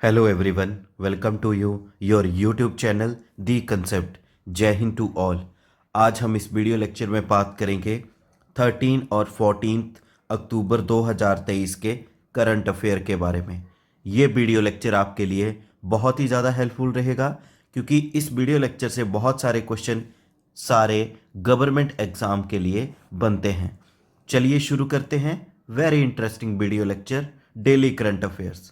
Hello everyone, welcome to your YouTube channel the concept. जय हिंद to all. आज हम इस वीडियो लेक्चर में बात करेंगे 13 और 14 अक्टूबर 2023 के करंट अफेयर के बारे में। ये वीडियो लेक्चर आपके लिए बहुत ही ज़्यादा हेल्पफुल रहेगा क्योंकि इस वीडियो लेक्चर से बहुत सारे क्वेश्चन सारे गवर्नमेंट एग्ज़ाम के लिए बनते हैं। चलिए शुरू करते हैं very interesting video lecture daily current affairs.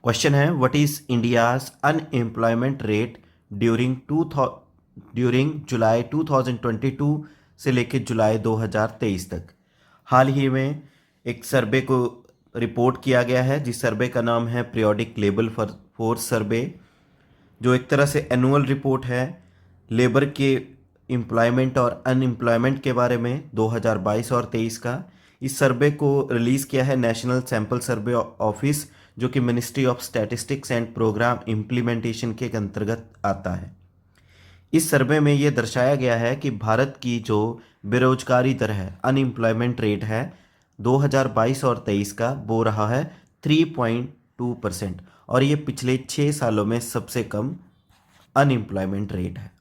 Question है, what is India's unemployment rate during July 2022 से लेकर जुलाई 2023 तक। हाल ही में एक सर्वे को रिपोर्ट किया गया है जिस सर्वे का नाम है पीरियोडिक लेबर फोर्स सर्वे, जो एक तरह से एनुअल रिपोर्ट है लेबर के एम्प्लॉयमेंट और अनएम्प्लॉयमेंट के बारे में 2022 और 23 का। इस सर्वे को रिलीज़ किया है नेशनल सैंपल सर्वे ऑफिस, जो कि ministry of statistics and programme implementation के अंतर्गत आता है। इस सर्वे में ये दर्शाया गया है कि भारत की जो बेरोजगारी दर है, अनएम्प्लॉयमेंट रेट है 2022 और 23 का, वो रहा है 3.2% और ये पिछले 6 सालों में सबसे कम अनएम्प्लॉयमेंट रेट है।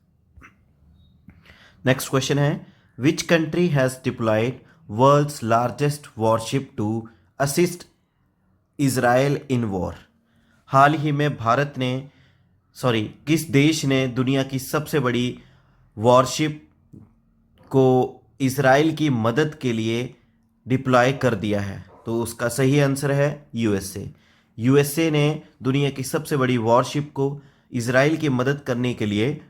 नेक्स्ट क्वेश्चन है, which country has deployed world's largest warship to assist Israel in war. हाल ही में किस देश ने दुनिया की सबसे बड़ी वॉरशिप को इज़राइल की मदद के लिए डिप्लॉय कर दिया है? तो उसका सही आंसर है यूएसए। यूएसए ने दुनिया की सबसे बड़ी वॉरशिप को इज़राइल की मदद करने के लिए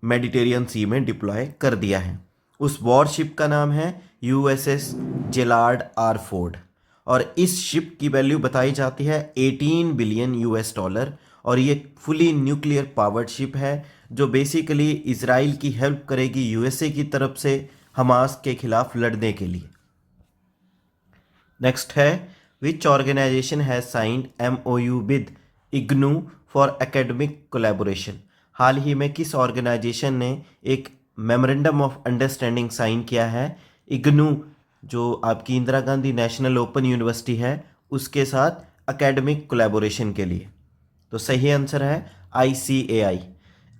मेडिटेरियन सी में डिप्लॉय कर दिया है। उस वॉरशिप का नाम है यूएसएस जेराल्ड आर फोर्ड और इस शिप की वैल्यू बताई जाती है 18 बिलियन यूएस डॉलर और ये फुली न्यूक्लियर पावर्ड शिप है जो बेसिकली इजराइल की हेल्प करेगी यूएसए की तरफ से हमास के खिलाफ लड़ने के लिए। नेक्स्ट है, which organisation has signed MOU with IGNOU for academic collaboration. हाल ही में किस ऑर्गेनाइजेशन ने एक मेमोरेंडम ऑफ अंडरस्टैंडिंग साइन किया है इग्नू, जो आपकी Indira Gandhi national open university है, उसके साथ एकेडमिक कोलैबोरेशन के लिए? तो सही आंसर है ICAI,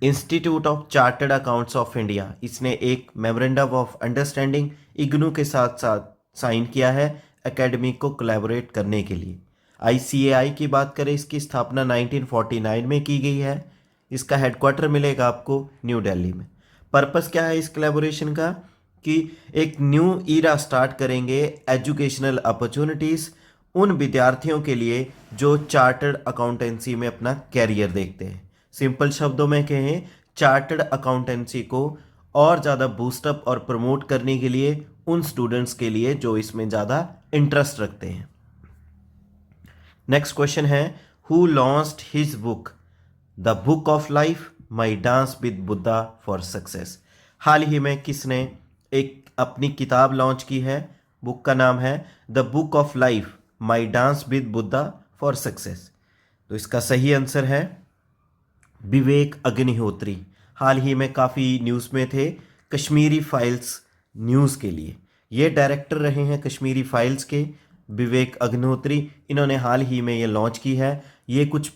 institute of chartered accounts of India. इसने एक मेमोरेंडम ऑफ अंडरस्टैंडिंग इग्नू के साथ साथ साइन किया है एकेडमिक को कोलैबोरेट करने के लिए। ICAI की बात करें, इसकी स्थापना 1949 में की गई है। इसका हेडक्वार्टर मिलेगा आपको न्यू दिल्ली में। पर्पस क्या है इस कोलैबोरेशन का कि एक न्यू ईरा स्टार्ट करेंगे एजुकेशनल अपॉर्चुनिटीज़ उन विद्यार्थियों के लिए जो चार्टर्ड अकाउंटेंसी में अपना कैरियर देखते हैं। सिंपल शब्दों में कहें, चार्टर्ड अकाउंटेंसी को और ज़्यादा बूस्टअप और प्रमोट करने के लिए उन स्टूडेंट्स के लिए जो इसमें ज़्यादा इंटरेस्ट रखते हैं। नेक्स्ट क्वेश्चन है, who launched his book the book of life my dance with Buddha for success. हाल ही में किसने एक अपनी किताब लॉन्च की है? बुक का नाम है the book of life my dance with Buddha for success. तो इसका सही आंसर है विवेक अग्निहोत्री। हाल ही में काफ़ी न्यूज़ में थे कश्मीरी फाइल्स न्यूज़ के लिए। ये डायरेक्टर रहे हैं कश्मीरी फाइल्स के विवेक अग्निहोत्री। इन्होंने हाल ही में ये लॉन्च की है। ये कुछ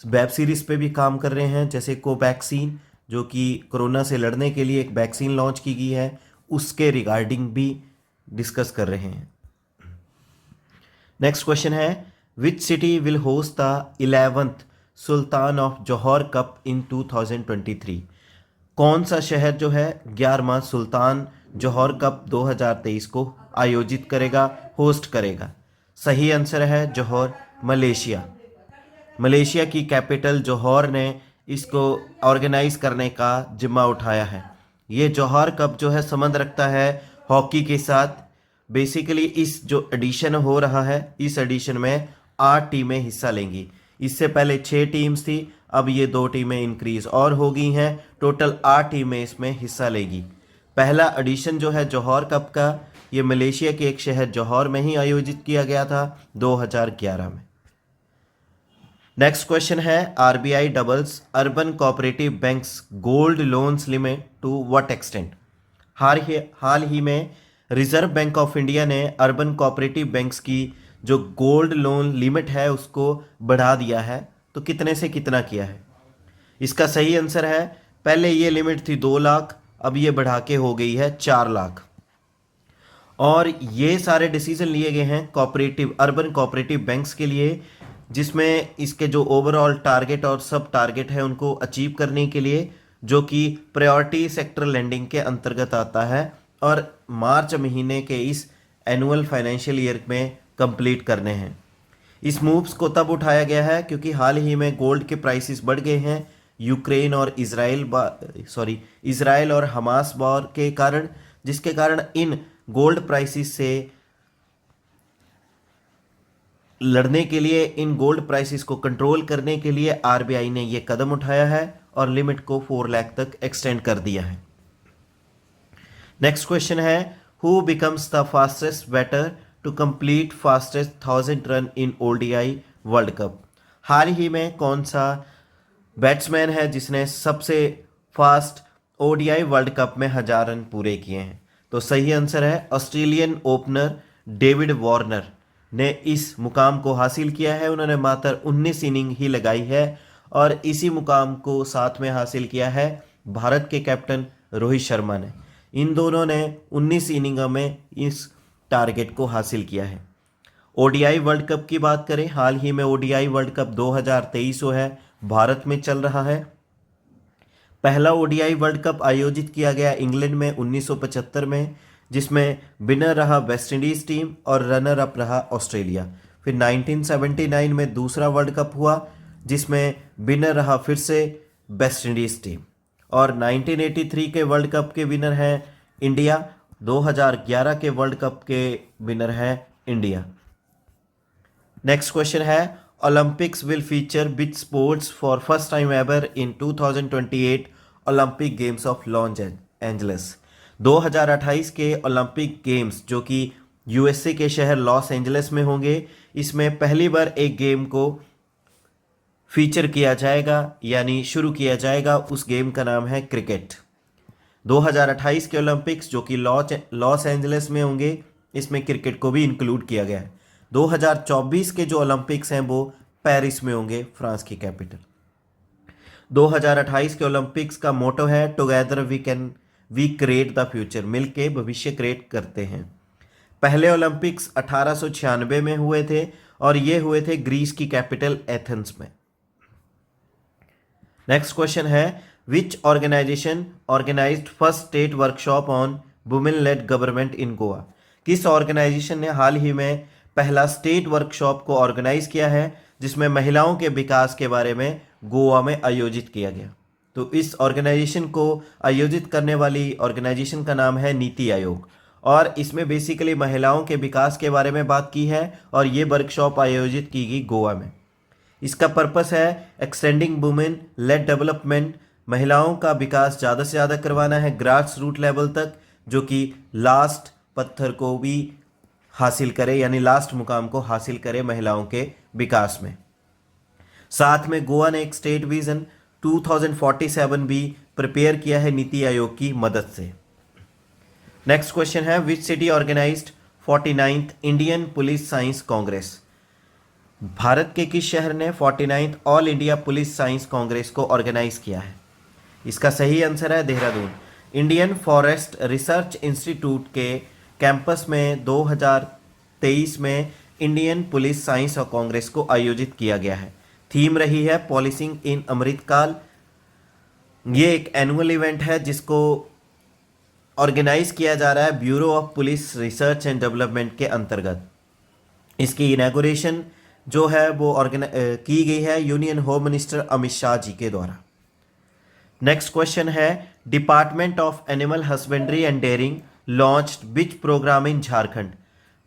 वेब सीरीज़ पे भी काम कर रहे हैं, जैसे कोवैक्सीन, जो कि कोरोना से लड़ने के लिए एक वैक्सीन लॉन्च की गई है, उसके रिगार्डिंग भी डिस्कस कर रहे हैं। नेक्स्ट क्वेश्चन है, which city will host the 11th Sultan of Johor Cup in 2023। कौन सा शहर जो है 11वां सुल्तान जौहर कप 2023 को आयोजित करेगा, होस्ट करेगा? सही आंसर है जौहर, मलेशिया। मलेशिया की कैपिटल जौहर ने इसको ऑर्गेनाइज करने का जिम्मा उठाया है। ये जौहर कप जो है संबंध रखता है हॉकी के साथ। बेसिकली इस जो एडिशन हो रहा है, इस एडिशन में 8 टीमें हिस्सा लेंगी। इससे पहले 6 टीम्स थी, अब ये 2 टीमें इंक्रीज और हो गई हैं, टोटल 8 टीमें इसमें हिस्सा लेगी। पहला एडिशन जो है जौहर कप का, ये मलेशिया के एक शहर जौहर में ही आयोजित किया गया था 2011 में। नेक्स्ट क्वेश्चन है, RBI doubles urban cooperative banks gold loans limit to what extent. हाल ही में रिजर्व बैंक ऑफ इंडिया ने अर्बन कोऑपरेटिव बैंक्स की जो गोल्ड लोन लिमिट है उसको बढ़ा दिया है, तो कितने से कितना किया है? इसका सही आंसर है, पहले ये लिमिट थी 2 लाख, अब ये बढ़ा के हो गई है 4 लाख। और ये सारे डिसीजन लिए गए हैं कोऑपरेटिव अर्बन कोऑपरेटिव बैंक्स के लिए, जिसमें इसके जो ओवरऑल टारगेट और सब टारगेट है उनको अचीव करने के लिए, जो कि प्रायोरिटी सेक्टर लेंडिंग के अंतर्गत आता है और मार्च महीने के इस एनुअल फाइनेंशियल ईयर में कंप्लीट करने हैं। इस मूव्स को तब उठाया गया है क्योंकि हाल ही में गोल्ड के प्राइसेस बढ़ गए हैं यूक्रेन और इसराइल और हमास वॉर के कारण, जिसके कारण इन गोल्ड प्राइसेस से लड़ने के लिए, इन गोल्ड प्राइसेस को कंट्रोल करने के लिए आरबीआई ने यह कदम उठाया है और लिमिट को 4 लाख तक एक्सटेंड कर दिया है। नेक्स्ट क्वेश्चन है, who becomes the fastest batter to complete fastest 1000 run in ODI World Cup? हाल ही में कौन सा बैट्समैन है जिसने सबसे फास्ट ओडीआई वर्ल्ड कप में 1000 रन पूरे किए हैं? तो सही आंसर है, ऑस्ट्रेलियन ओपनर डेविड वार्नर ने इस मुकाम को हासिल किया है। उन्होंने मात्र 19 इनिंग ही लगाई है और इसी मुकाम को साथ में हासिल किया है भारत के कैप्टन रोहित शर्मा ने। इन दोनों ने 19 इनिंगों में इस टारगेट को हासिल किया है। ओडीआई वर्ल्ड कप की बात करें, हाल ही में ओडीआई वर्ल्ड कप 2023 है भारत में चल रहा है। पहला ओडीआई वर्ल्ड कप आयोजित किया गया इंग्लैंड में 1975 में, जिसमें विनर रहा वेस्ट इंडीज टीम और रनर अप रहा ऑस्ट्रेलिया। फिर 1979 में दूसरा वर्ल्ड कप हुआ जिसमें विनर रहा फिर से वेस्ट इंडीज टीम, और 1983 के वर्ल्ड कप के विनर हैं इंडिया। 2011 के वर्ल्ड कप के विनर हैं इंडिया। नेक्स्ट क्वेश्चन है, Olympics will feature which sports for first time ever in 2028 Olympic games of Los Angeles? 2028 के ओलंपिक गेम्स जो कि यूएसए के शहर लॉस एंजलिस में होंगे, इसमें पहली बार एक गेम को फीचर किया जाएगा, यानी शुरू किया जाएगा। उस गेम का नाम है क्रिकेट। 2028 के ओलंपिक्स जो कि लॉस एंजलिस में होंगे, इसमें क्रिकेट को भी इंक्लूड किया गया है। 2024 के जो ओलंपिक्स हैं वो पेरिस में होंगे, फ्रांस की कैपिटल। 2028 के ओलंपिक्स का मोटो है together we create the future, मिलके भविष्य क्रिएट करते हैं। पहले ओलंपिक्स 1896 में हुए थे और ये हुए थे ग्रीस की कैपिटल एथेंस में। नेक्स्ट क्वेश्चन है, which organisation organised first state workshop on women led government in Goa? किस ऑर्गेनाइजेशन ने हाल ही में पहला स्टेट वर्कशॉप को ऑर्गेनाइज किया है जिसमें महिलाओं के विकास के बारे में गोवा में आयोजित किया गया? तो इस ऑर्गेनाइजेशन को आयोजित करने वाली ऑर्गेनाइजेशन का नाम है नीति आयोग, और इसमें बेसिकली महिलाओं के विकास के बारे में बात की है और ये वर्कशॉप आयोजित की गई गोवा में। इसका पर्पस है एक्सटेंडिंग वुमेन लेड डेवलपमेंट, महिलाओं का विकास ज़्यादा से ज़्यादा करवाना है ग्रास रूट लेवल तक, जो कि लास्ट पत्थर को भी हासिल करे, यानी लास्ट मुकाम को हासिल करे महिलाओं के विकास में। साथ में गोवा ने एक स्टेट विजन 2047 भी प्रिपेयर किया है नीति आयोग की मदद से। नेक्स्ट क्वेश्चन है, which city organized 49th Indian police science congress? Bharat के किस शहर ने 49th all India police science congress को ऑर्गेनाइज किया है? इसका सही आंसर है Dehradun. Indian forest research institute के कैंपस में 2023 में इंडियन पुलिस साइंस और कांग्रेस को आयोजित किया गया है। थीम रही है पॉलिसिंग इन अमृतकाल। ये एक एनुअल इवेंट है जिसको ऑर्गेनाइज किया जा रहा है bureau of police research and development के अंतर्गत। इसकी इनॉग्रेशन जो है वो की गई है union home minister Amit Shah ji के द्वारा। नेक्स्ट क्वेश्चन है, department of animal husbandry and dairying launched which programme in Jharkhand?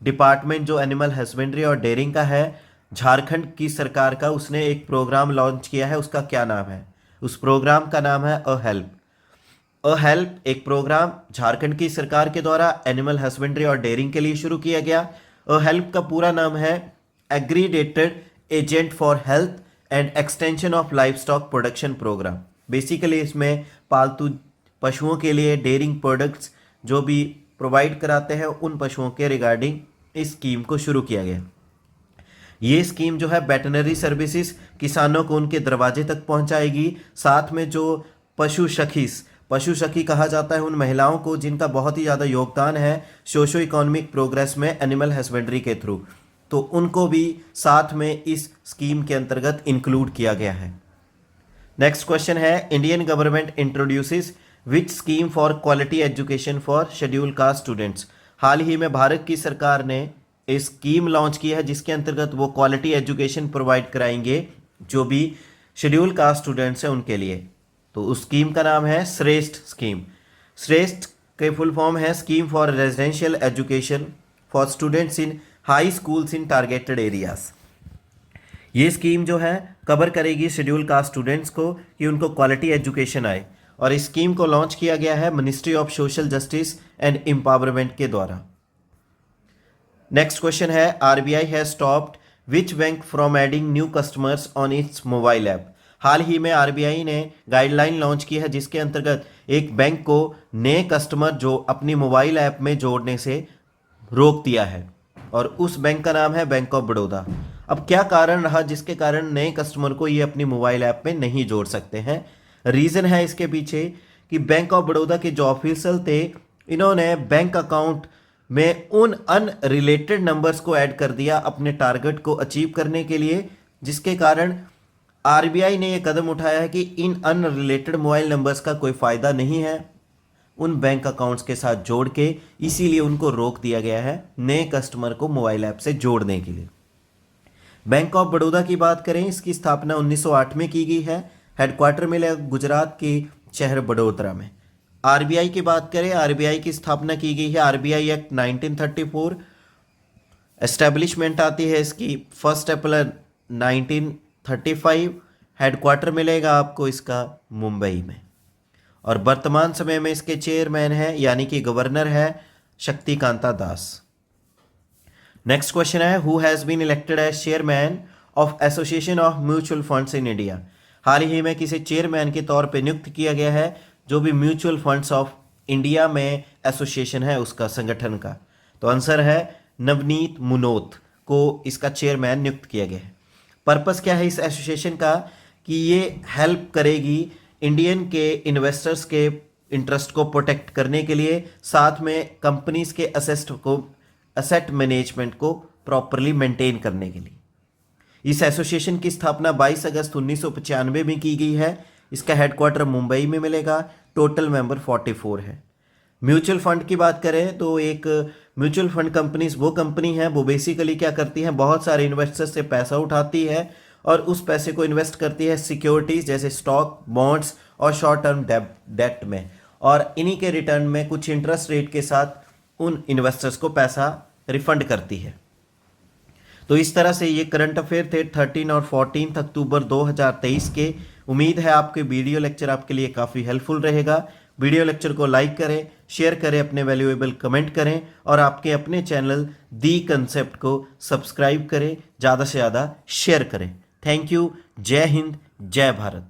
Department जो एनिमल हस्बेंड्री और डेयरिंग का है झारखंड की सरकार का, उसने एक प्रोग्राम लॉन्च किया है। उसका क्या नाम है? उस प्रोग्राम का नाम है अ हेल्प एक प्रोग्राम झारखंड की सरकार के द्वारा एनिमल हस्बेंड्री और डेयरिंग के लिए शुरू किया गया। अ हेल्प का पूरा नाम है accredited agent for health and extension of livestock production programme. Basically इसमें पालतू पशुओं के लिए डेयरिंग प्रोडक्ट्स जो भी प्रोवाइड कराते हैं उन पशुओं के रिगार्डिंग इस स्कीम को शुरू किया गया। ये स्कीम जो है वेटनरी सर्विसेज किसानों को उनके दरवाजे तक पहुंचाएगी। साथ में जो पशु सखी कहा जाता है उन महिलाओं को जिनका बहुत ही ज़्यादा योगदान है सोशो इकोनॉमिक प्रोग्रेस में एनिमल हस्बेंड्री के थ्रू, तो उनको भी साथ में इस स्कीम के अंतर्गत इंक्लूड किया गया है। नेक्स्ट क्वेश्चन है, Indian government introduces which scheme for quality education for schedule caste students. हाल ही में भारत की सरकार ने एक स्कीम लॉन्च की है जिसके अंतर्गत वो क्वालिटी एजुकेशन प्रोवाइड कराएंगे जो भी शेड्यूल कास्ट स्टूडेंट्स हैं उनके लिए। तो उस स्कीम का नाम है श्रेष्ठ स्कीम। श्रेष्ठ के फुल फॉर्म है scheme for residential education for students in high schools in targeted areas. ये स्कीम जो है कवर करेगी शेड्यूल कास्ट स्टूडेंट्स को कि उनको क्वालिटी एजुकेशन आए, और इस स्कीम को लॉन्च किया गया है ministry of social justice and empowerment के द्वारा। नेक्स्ट क्वेश्चन है, RBI has stopped which bank from adding new customers on its mobile app. हाल ही में आरबीआई ने गाइडलाइन लॉन्च की है जिसके अंतर्गत एक बैंक को नए कस्टमर जो अपनी मोबाइल ऐप में जोड़ने से रोक दिया है, और उस बैंक का नाम है बैंक ऑफ बड़ौदा। अब क्या कारण रहा जिसके कारण नए कस्टमर को ये अपनी मोबाइल ऐप में नहीं जोड़ सकते हैं? रीज़न है इसके पीछे कि बैंक ऑफ बड़ौदा के जो ऑफिसर थे इन्होंने बैंक अकाउंट में उन अनरिलेटेड नंबर्स को ऐड कर दिया अपने टारगेट को अचीव करने के लिए, जिसके कारण आरबीआई ने यह कदम उठाया है कि इन अनरिलेटेड मोबाइल नंबर्स का कोई फ़ायदा नहीं है उन बैंक अकाउंट्स के साथ जोड़ के, इसीलिए उनको रोक दिया गया है नए कस्टमर को मोबाइल ऐप से जोड़ने के लिए। बैंक ऑफ बड़ौदा की बात करें, इसकी स्थापना 1908 में की गई है। हेडक्वार्टर मिला गुजरात के शहर बड़ोदरा में। आरबीआई की बात करें, आरबीआई की स्थापना की गई है आरबीआई एक्ट 1934। एस्टेब्लिशमेंट आती है इसकी 1 अप्रैल 1935। हेडक्वार्टर मिलेगा आपको इसका मुंबई में, और वर्तमान समय में इसके चेयरमैन है यानी कि गवर्नर है शक्तिकांता दास। नेक्स्ट क्वेश्चन है, who has been elected as chairman of association of mutual funds in India. हाल ही में किसे चेयरमैन के तौर पे नियुक्त किया गया है जो भी म्यूचुअल फंड्स ऑफ इंडिया में एसोसिएशन है उसका, संगठन का? तो आंसर है नवनीत मुनोत को इसका चेयरमैन नियुक्त किया गया है। पर्पस क्या है इस एसोसिएशन का कि ये हेल्प करेगी इंडियन के इन्वेस्टर्स के इंटरेस्ट को प्रोटेक्ट करने के लिए, साथ में कंपनीज के असेट मैनेजमेंट को प्रॉपरली मेंटेन करने के लिए। इस एसोसिएशन की स्थापना 22 अगस्त 1995 में की गई है। इसका हेडक्वार्टर मुंबई में मिलेगा। टोटल मेंबर 44 है। म्यूचुअल फंड की बात करें तो एक म्यूचुअल फंड कंपनीज वो कंपनी है वो बेसिकली क्या करती हैं, बहुत सारे इन्वेस्टर्स से पैसा उठाती है और उस पैसे को इन्वेस्ट करती है सिक्योरिटीज़ जैसे स्टॉक, बॉन्ड्स और शॉर्ट टर्म डेट में, और इन्हीं के रिटर्न में कुछ इंटरेस्ट रेट के साथ उन इन्वेस्टर्स को पैसा रिफंड करती है। तो इस तरह से ये करंट अफेयर थे 13 और 14 अक्टूबर 2023 के। उम्मीद है आपके वीडियो लेक्चर आपके लिए काफ़ी हेल्पफुल रहेगा। वीडियो लेक्चर को लाइक करें, शेयर करें, अपने वैल्यूएबल कमेंट करें और आपके अपने चैनल दी कंसेप्ट को सब्सक्राइब करें, ज़्यादा से ज़्यादा शेयर करें। Thank you. जय हिंद, जय भारत।